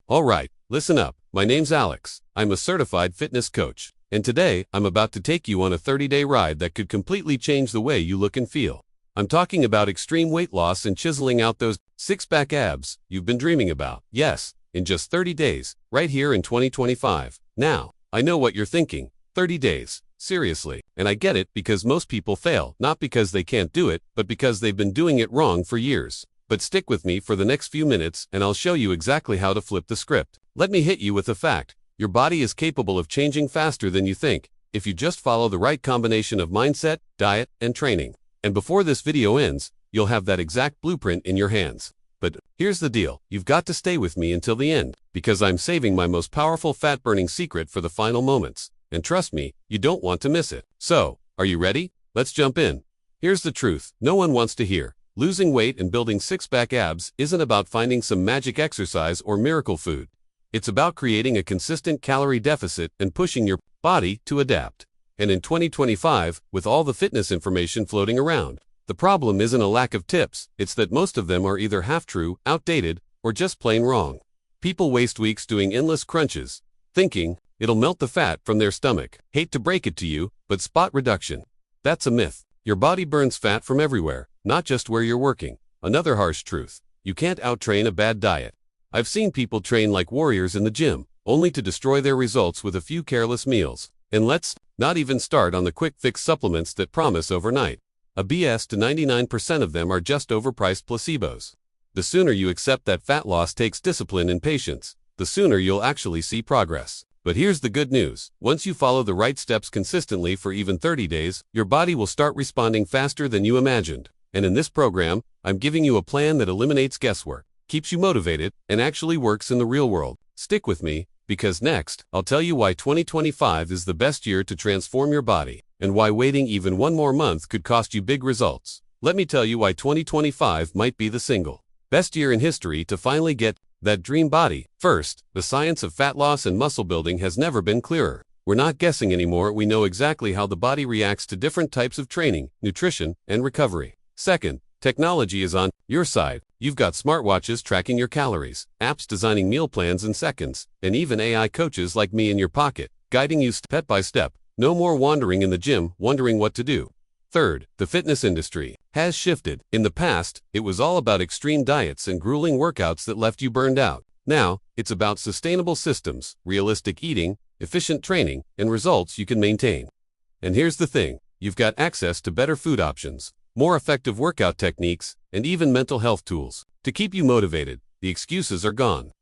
Alright, listen up. My name's Alex. I'm a certified fitness coach. And today, I'm about to take you on a 30-day ride that could completely change the way you look and feel. I'm talking about extreme weight loss and chiseling out those six-pack abs you've been dreaming about. Yes, in just 30 days, right here in 2025. Now, I know what you're thinking. 30 days. Seriously. And I get it because most people fail, not because they can't do it, but because they've been doing it wrong for years. But stick with me for the next few minutes and I'll show you exactly how to flip the script. Let me hit you with a fact. Your body is capable of changing faster than you think, if you just follow the right combination of mindset, diet, and training. And before this video ends, you'll have that exact blueprint in your hands. But here's the deal. You've got to stay with me until the end, because I'm saving my most powerful fat-burning secret for the final moments. And trust me, you don't want to miss it. So, are you ready? Let's jump in. Here's the truth no one wants to hear. Losing weight and building six-pack abs isn't about finding some magic exercise or miracle food. It's about creating a consistent calorie deficit and pushing your body to adapt. And in 2025, with all the fitness information floating around, the problem isn't a lack of tips, it's that most of them are either half-true, outdated, or just plain wrong. People waste weeks doing endless crunches, thinking it'll melt the fat from their stomach. Hate to break it to you, but spot reduction. That's a myth. Your body burns fat from everywhere, not just where you're working. Another harsh truth. You can't out-train a bad diet. I've seen people train like warriors in the gym, only to destroy their results with a few careless meals. And let's not even start on the quick-fix supplements that promise overnight. A BS to 99% of them are just overpriced placebos. The sooner you accept that fat loss takes discipline and patience, the sooner you'll actually see progress. But here's the good news. Once you follow the right steps consistently for even 30 days, your body will start responding faster than you imagined. And in this program, I'm giving you a plan that eliminates guesswork, keeps you motivated, and actually works in the real world. Stick with me, because next, I'll tell you why 2025 is the best year to transform your body, and why waiting even one more month could cost you big results. Let me tell you why 2025 might be the single best year in history to finally get that dream body. First, the science of fat loss and muscle building has never been clearer. We're not guessing anymore, we know exactly how the body reacts to different types of training, nutrition, and recovery. Second, technology is on your side. You've got smartwatches tracking your calories, apps designing meal plans in seconds, and even AI coaches like me in your pocket, guiding you step by step. No more wandering in the gym, wondering what to do. Third, the fitness industry has shifted. In the past, it was all about extreme diets and grueling workouts that left you burned out. Now, it's about sustainable systems, realistic eating, efficient training, and results you can maintain. And here's the thing, you've got access to better food options, more effective workout techniques, and even mental health tools to keep you motivated. The excuses are gone.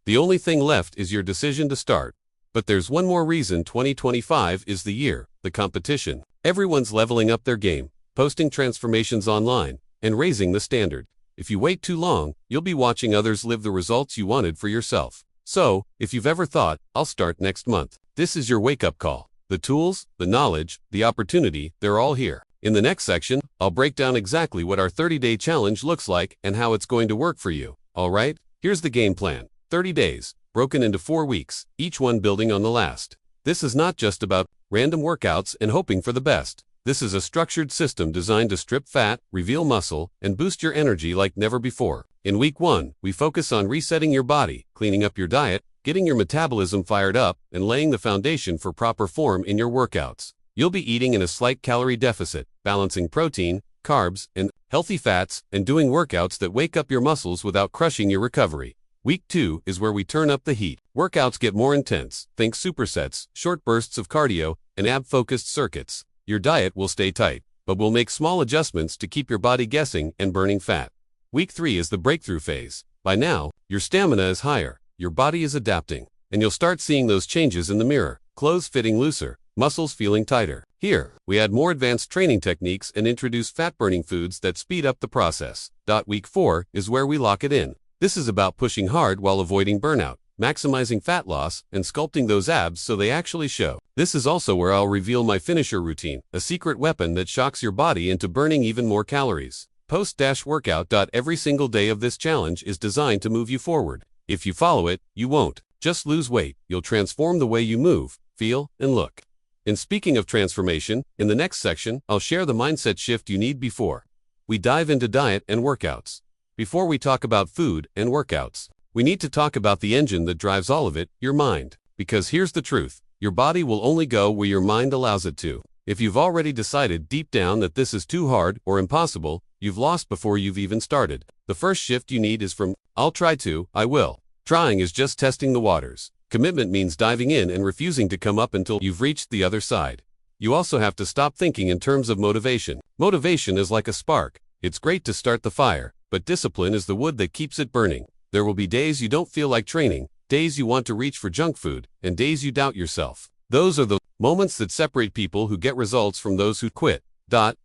The only thing left is your decision to start. But there's one more reason 2025 is the year: the competition. Everyone's leveling up their game, posting transformations online, and raising the standard. If you wait too long, you'll be watching others live the results you wanted for yourself. So, if you've ever thought, I'll start next month, this is your wake-up call. The tools, the knowledge, the opportunity, they're all here. In the next section, I'll break down exactly what our 30-day challenge looks like and how it's going to work for you. Alright, here's the game plan. 30 days, broken into 4 weeks, each one building on the last. This is not just about random workouts and hoping for the best. This is a structured system designed to strip fat, reveal muscle, and boost your energy like never before. In week 1, we focus on resetting your body, cleaning up your diet, getting your metabolism fired up, and laying the foundation for proper form in your workouts. You'll be eating in a slight calorie deficit, balancing protein, carbs, and healthy fats, and doing workouts that wake up your muscles without crushing your recovery. Week 2 is where we turn up the heat. Workouts get more intense. Think supersets, short bursts of cardio, and ab-focused circuits. Your diet will stay tight, but we'll make small adjustments to keep your body guessing and burning fat. Week 3 is the breakthrough phase. By now, your stamina is higher, your body is adapting, and you'll start seeing those changes in the mirror. Clothes fitting looser, muscles feeling tighter. Here, we add more advanced training techniques and introduce fat-burning foods that speed up the process. Week 4 is where we lock it in. This is about pushing hard while avoiding burnout, maximizing fat loss, and sculpting those abs so they actually show. This is also where I'll reveal my finisher routine, a secret weapon that shocks your body into burning even more calories. Post-workout. Every single day of this challenge is designed to move you forward. If you follow it, you won't just lose weight, you'll transform the way you move, feel, and look. And speaking of transformation, in the next section, I'll share the mindset shift you need before we dive into diet and workouts. Before we talk about food and workouts, we need to talk about the engine that drives all of it, your mind. Because here's the truth, your body will only go where your mind allows it to. If you've already decided deep down that this is too hard or impossible, you've lost before you've even started. The first shift you need is from, I'll try to, I will. Trying is just testing the waters. Commitment means diving in and refusing to come up until you've reached the other side. You also have to stop thinking in terms of motivation. Motivation is like a spark. It's great to start the fire, but discipline is the wood that keeps it burning. There will be days you don't feel like training, days you want to reach for junk food, and days you doubt yourself. Those are the moments that separate people who get results from those who quit.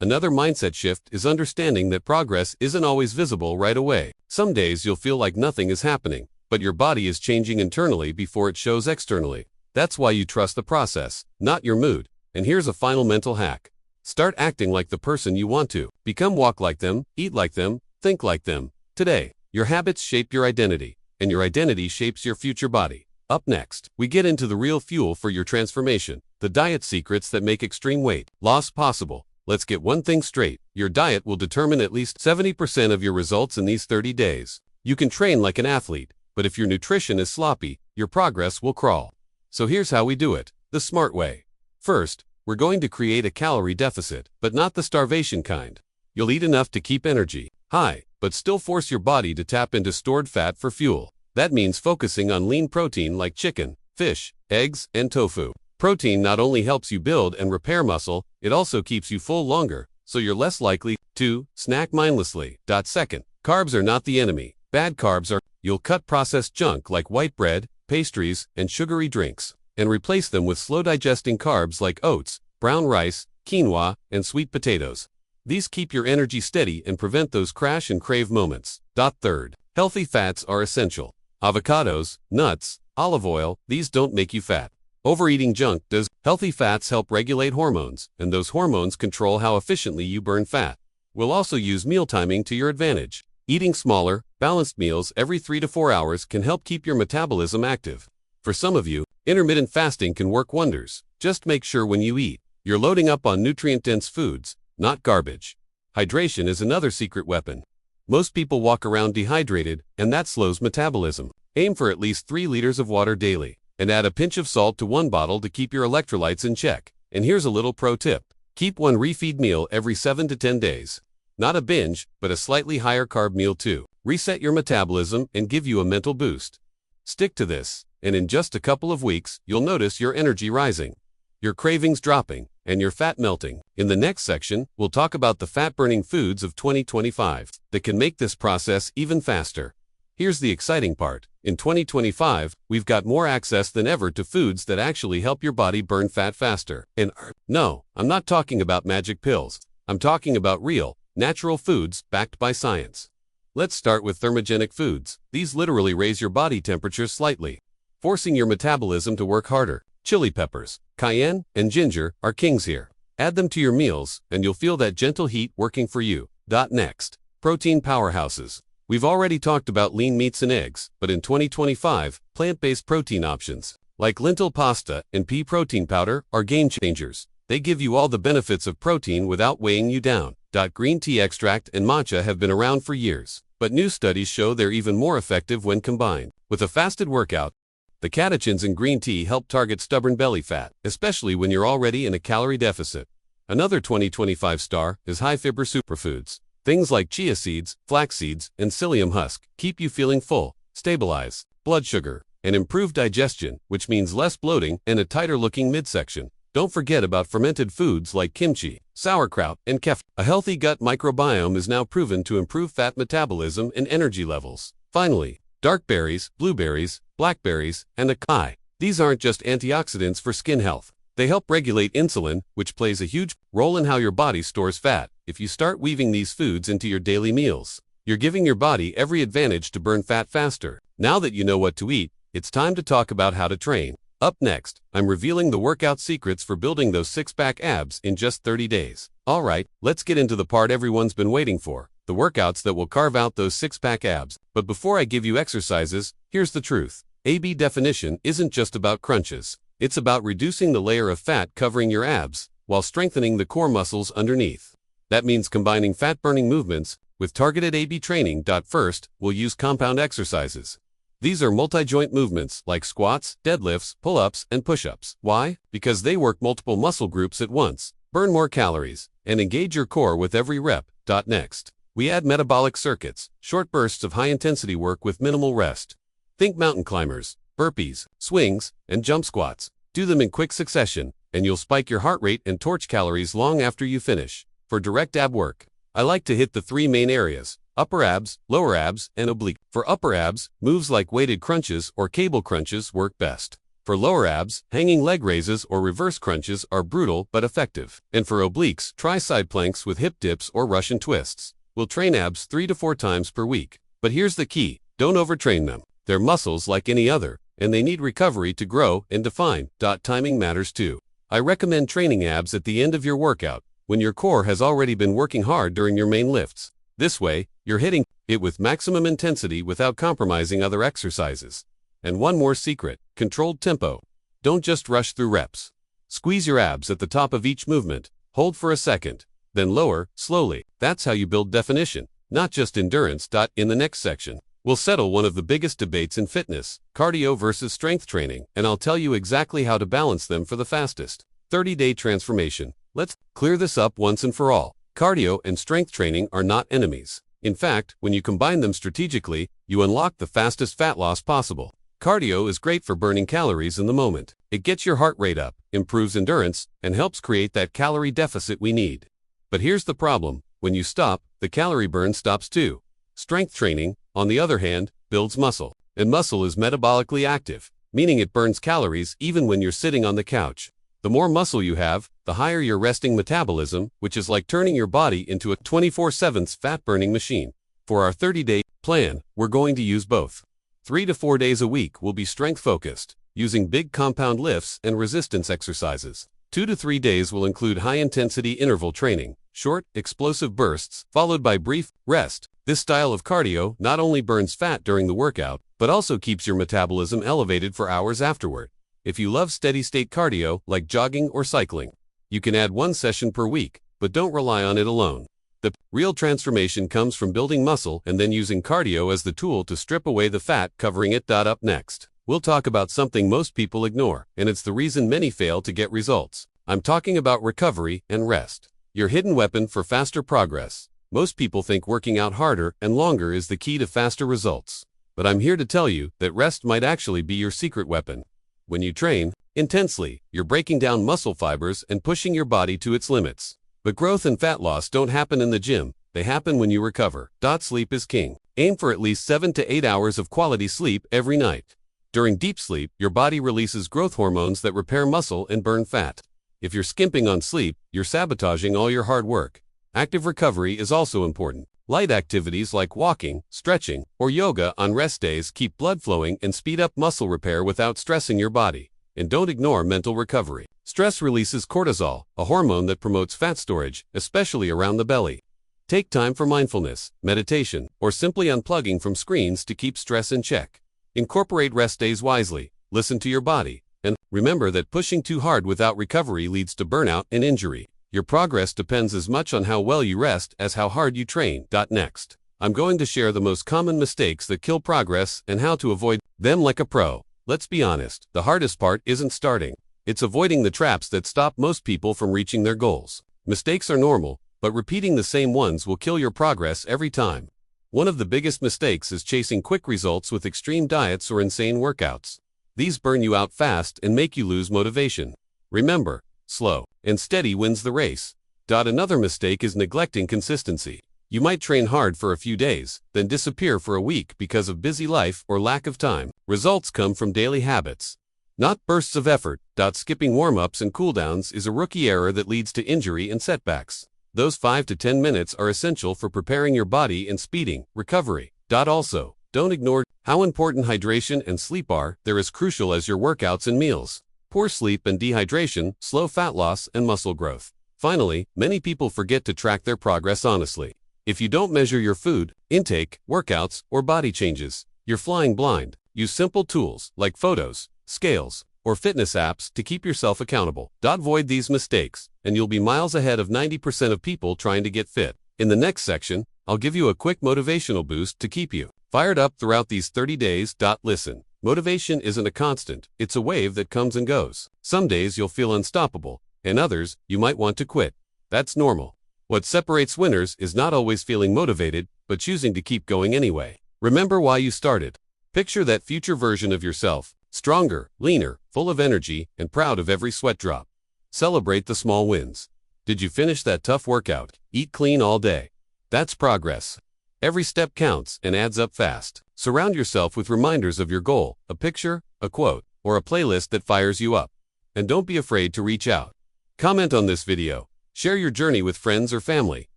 Another mindset shift is understanding that progress isn't always visible right away. Some days you'll feel like nothing is happening, but your body is changing internally before it shows externally. That's why you trust the process, not your mood. And here's a final mental hack. Start acting like the person you want to. Walk like them, eat like them, think like them. Today, your habits shape your identity, and your identity shapes your future body. Up next, we get into the real fuel for your transformation, the diet secrets that make extreme weight loss possible. Let's get one thing straight. Your diet will determine at least 70% of your results in these 30 days. You can train like an athlete, but if your nutrition is sloppy, your progress will crawl. So here's how we do it, the smart way. First, we're going to create a calorie deficit, but not the starvation kind. You'll eat enough to keep energy high, but still force your body to tap into stored fat for fuel. That means focusing on lean protein like chicken, fish, eggs, and tofu. Protein not only helps you build and repair muscle, it also keeps you full longer, so you're less likely to snack mindlessly. Second, carbs are not the enemy. Bad carbs are. You'll cut processed junk like white bread, pastries, and sugary drinks, and replace them with slow-digesting carbs like oats, brown rice, quinoa, and sweet potatoes. These keep your energy steady and prevent those crash and crave moments. Third, healthy fats are essential. Avocados, nuts, olive oil, these don't make you fat. Overeating junk does. Healthy fats help regulate hormones, and those hormones control how efficiently you burn fat. We'll also use meal timing to your advantage. Eating smaller, balanced meals every 3 to 4 hours can help keep your metabolism active. For some of you, intermittent fasting can work wonders. Just make sure when you eat, you're loading up on nutrient-dense foods, not garbage. Hydration is another secret weapon. Most people walk around dehydrated, and that slows metabolism. Aim for at least 3 liters of water daily, and add a pinch of salt to 1 bottle to keep your electrolytes in check. And here's a little pro tip. Keep 1 refeed meal every 7 to 10 days. Not a binge, but a slightly higher carb meal too. Reset your metabolism and give you a mental boost. Stick to this, and in just a couple of weeks, you'll notice your energy rising, your cravings dropping, and your fat melting. In the next section, we'll talk about the fat-burning foods of 2025 that can make this process even faster. Here's the exciting part. In 2025, we've got more access than ever to foods that actually help your body burn fat faster. And no, I'm not talking about magic pills. I'm talking about real, natural foods backed by science. Let's start with thermogenic foods. These literally raise your body temperature slightly, forcing your metabolism to work harder. Chili peppers, cayenne, and ginger are kings here. Add them to your meals, and you'll feel that gentle heat working for you. Next, protein powerhouses. We've already talked about lean meats and eggs, but in 2025, plant-based protein options, like lentil pasta and pea protein powder, are game changers. They give you all the benefits of protein without weighing you down. Green tea extract and matcha have been around for years, but new studies show they're even more effective when combined with a fasted workout. The catechins in green tea help target stubborn belly fat, especially when you're already in a calorie deficit. Another 2025 star is high-fiber superfoods. Things like chia seeds, flax seeds, and psyllium husk keep you feeling full, stabilize blood sugar, and improve digestion, which means less bloating and a tighter-looking midsection. Don't forget about fermented foods like kimchi, sauerkraut, and kefir. A healthy gut microbiome is now proven to improve fat metabolism and energy levels. Finally, dark berries, blueberries, blackberries, and acai. These aren't just antioxidants for skin health. They help regulate insulin, which plays a huge role in how your body stores fat. If you start weaving these foods into your daily meals, you're giving your body every advantage to burn fat faster. Now that you know what to eat, it's time to talk about how to train. Up next, I'm revealing the workout secrets for building those six-pack abs in just 30 days. Alright, let's get into the part everyone's been waiting for, the workouts that will carve out those six-pack abs. But before I give you exercises, here's the truth. AB definition isn't just about crunches. It's about reducing the layer of fat covering your abs, while strengthening the core muscles underneath. That means combining fat-burning movements with targeted AB training. First, we'll use compound exercises. These are multi-joint movements like squats, deadlifts, pull-ups, and push-ups. Why? Because they work multiple muscle groups at once, burn more calories, and engage your core with every rep. Next, we add metabolic circuits, short bursts of high-intensity work with minimal rest. Think mountain climbers, burpees, swings, and jump squats. Do them in quick succession, and you'll spike your heart rate and torch calories long after you finish. For direct ab work, I like to hit the three main areas: upper abs, lower abs, and oblique. For upper abs, moves like weighted crunches or cable crunches work best. For lower abs, hanging leg raises or reverse crunches are brutal but effective. And for obliques, try side planks with hip dips or Russian twists. We'll train abs 3 to 4 times per week. But here's the key: don't overtrain them. They're muscles like any other, and they need recovery to grow and define. Timing matters too. I recommend training abs at the end of your workout, when your core has already been working hard during your main lifts. This way, you're hitting it with maximum intensity without compromising other exercises. And one more secret: controlled tempo. Don't just rush through reps. Squeeze your abs at the top of each movement, hold for a second, then lower, slowly. That's how you build definition, not just endurance. In the next section, we'll settle one of the biggest debates in fitness: cardio versus strength training, and I'll tell you exactly how to balance them for the fastest 30-day transformation. Let's clear this up once and for all. Cardio and strength training are not enemies. In fact, when you combine them strategically, you unlock the fastest fat loss possible. Cardio is great for burning calories in the moment. It gets your heart rate up, improves endurance, and helps create that calorie deficit we need. But here's the problem: when you stop, the calorie burn stops too. Strength training, on the other hand, builds muscle. And muscle is metabolically active, meaning it burns calories even when you're sitting on the couch. The more muscle you have, the higher your resting metabolism, which is like turning your body into a 24/7 fat-burning machine. For our 30-day plan, we're going to use both. 3 to 4 days a week will be strength-focused, using big compound lifts and resistance exercises. 2 to 3 days will include high-intensity interval training, short, explosive bursts, followed by brief rest. This style of cardio not only burns fat during the workout, but also keeps your metabolism elevated for hours afterward. If you love steady-state cardio, like jogging or cycling, you can add 1 session per week, but don't rely on it alone. The real transformation comes from building muscle and then using cardio as the tool to strip away the fat covering it. Up next, we'll talk about something most people ignore, and it's the reason many fail to get results. I'm talking about recovery and rest, your hidden weapon for faster progress. Most people think working out harder and longer is the key to faster results. But I'm here to tell you that rest might actually be your secret weapon. When you train intensely, you're breaking down muscle fibers and pushing your body to its limits. But growth and fat loss don't happen in the gym, they happen when you recover. Sleep is king. Aim for at least 7 to 8 hours of quality sleep every night. During deep sleep, your body releases growth hormones that repair muscle and burn fat. If you're skimping on sleep, you're sabotaging all your hard work. Active recovery is also important. Light activities like walking, stretching, or yoga on rest days keep blood flowing and speed up muscle repair without stressing your body. And don't ignore mental recovery. Stress releases cortisol, a hormone that promotes fat storage, especially around the belly. Take time for mindfulness, meditation, or simply unplugging from screens to keep stress in check. Incorporate rest days wisely, listen to your body, and remember that pushing too hard without recovery leads to burnout and injury. Your progress depends as much on how well you rest as how hard you train. Next, I'm going to share the most common mistakes that kill progress and how to avoid them like a pro. Let's be honest, the hardest part isn't starting. It's avoiding the traps that stop most people from reaching their goals. Mistakes are normal, but repeating the same ones will kill your progress every time. One of the biggest mistakes is chasing quick results with extreme diets or insane workouts. These burn you out fast and make you lose motivation. Remember, slow and steady wins the race. Another mistake is neglecting consistency. You might train hard for a few days, then disappear for a week because of busy life or lack of time. Results come from daily habits, not bursts of effort. Skipping warm-ups and cooldowns is a rookie error that leads to injury and setbacks. Those 5 to 10 minutes are essential for preparing your body and speeding recovery. Also, don't ignore how important hydration and sleep are. They're as crucial as your workouts and meals. Poor sleep and dehydration slow fat loss and muscle growth. Finally, many people forget to track their progress honestly. If you don't measure your food intake, workouts, or body changes, you're flying blind. Use simple tools like photos, scales, or fitness apps to keep yourself accountable. Avoid these mistakes, and you'll be miles ahead of 90% of people trying to get fit. In the next section, I'll give you a quick motivational boost to keep you fired up throughout these 30 days. Listen, motivation isn't a constant, it's a wave that comes and goes. Some days you'll feel unstoppable, and others, you might want to quit. That's normal. What separates winners is not always feeling motivated, but choosing to keep going anyway. Remember why you started. Picture that future version of yourself, stronger, leaner, full of energy, and proud of every sweat drop. Celebrate the small wins. Did you finish that tough workout? Eat clean all day. That's progress. Every step counts and adds up fast. Surround yourself with reminders of your goal, a picture, a quote, or a playlist that fires you up. And don't be afraid to reach out. Comment on this video, share your journey with friends or family,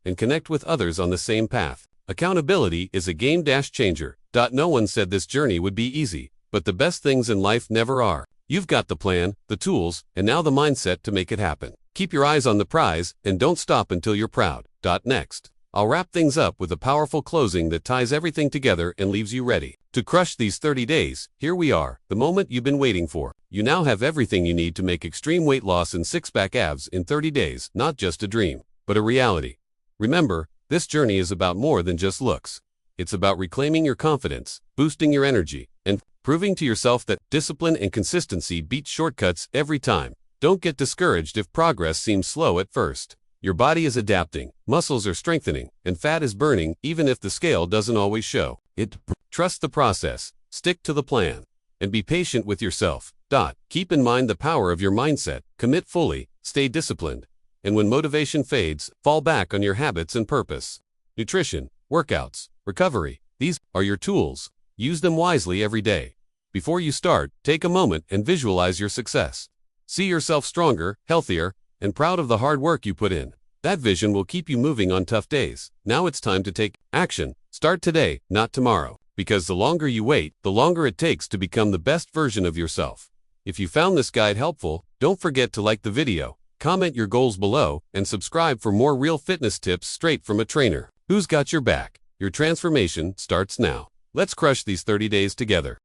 and connect with others on the same path. Accountability is a game changer. No one said this journey would be easy, but the best things in life never are. You've got the plan, the tools, and now the mindset to make it happen. Keep your eyes on the prize, and don't stop until you're proud. Next, I'll wrap things up with a powerful closing that ties everything together and leaves you ready to crush these 30 days. Here we are, the moment you've been waiting for. You now have everything you need to make extreme weight loss and six-pack abs in 30 days, not just a dream, but a reality. Remember, this journey is about more than just looks. It's about reclaiming your confidence, boosting your energy, and proving to yourself that discipline and consistency beat shortcuts every time. Don't get discouraged if progress seems slow at first. Your body is adapting, muscles are strengthening, and fat is burning even if the scale doesn't always show it. Trust the process, stick to the plan, and be patient with yourself. Keep in mind the power of your mindset, commit fully, stay disciplined, and when motivation fades, fall back on your habits and purpose. Nutrition, workouts, recovery, these are your tools. Use them wisely every day. Before you start, take a moment and visualize your success. See yourself stronger, healthier, and proud of the hard work you put in. That vision will keep you moving on tough days. Now it's time to take action. Start today, not tomorrow, because the longer you wait, the longer it takes to become the best version of yourself. If you found this guide helpful, don't forget to like the video, comment your goals below, and subscribe for more real fitness tips straight from a trainer who's got your back. Your transformation starts now. Let's crush these 30 days together.